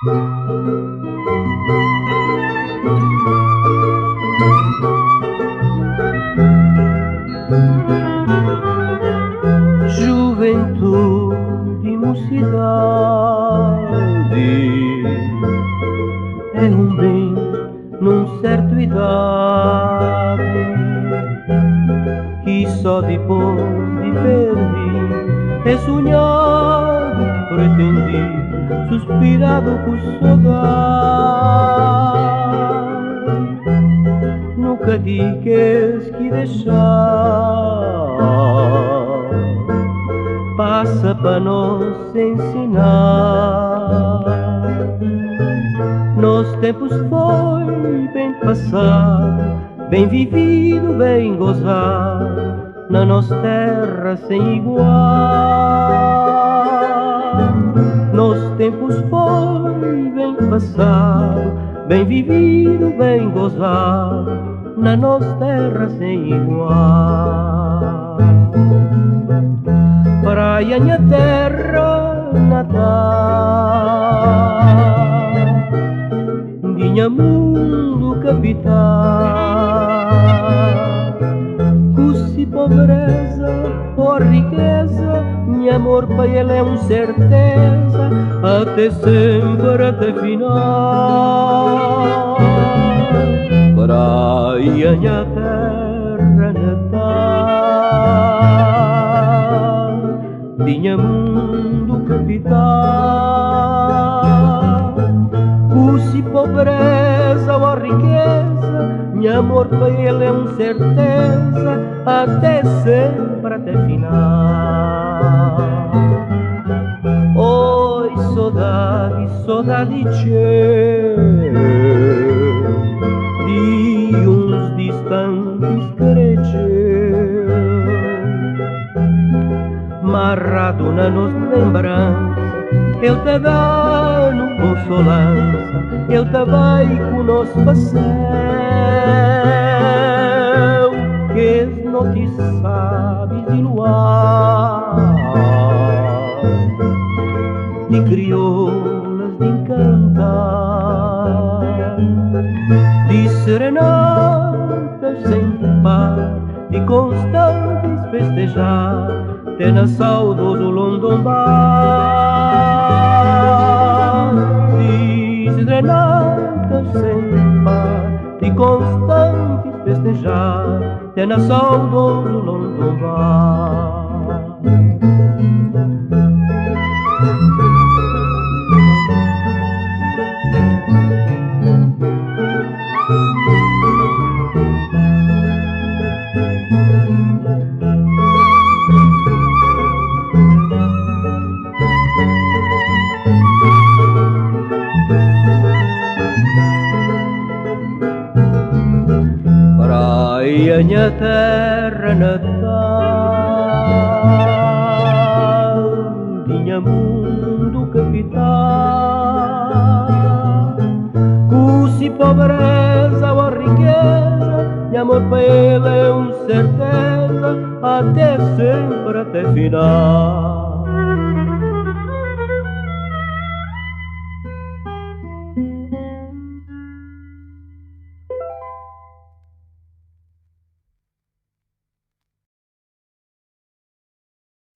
Juventude e mocidade é um bem num certo idade, que só depois de perder é sonhado, pretendido, suspirado por saudade. Nunca digas que deixar passa para nos ensinar. Nos tempos foi bem passado, bem vivido, bem gozado, na nossa terra sem igual. Nos tempos foi bem passado, bem vivido, bem gozado, na nossa terra sem igual. Praia, minha terra natal, minha mundo capital. Cusi pobreza ou riqueza, meu amor para ele é uma certeza, até sempre, até final. Praia, minha terra natal, minha mundo capital. Cusi pobreza ou riqueza, meu amor para ele é uma certeza, até sempre, até final. Oi, saudade, saudade de uns distantes quereres, marrado na nossa lembrança. Eu te dando consolança, eu te vai com nosso passeio, que não te sabes de luar, de crioulas de encantar, de serenatas sem par, de constantes festejar, te na saudoso Londonbar. De serenatas sem par, de constantes festejar, te na saudoso Londonbar. Praia, minha terra natal, minha mundo capital. Cusi pobreza ou riqueza, meu amor para ele é uma certeza, até sempre, até final.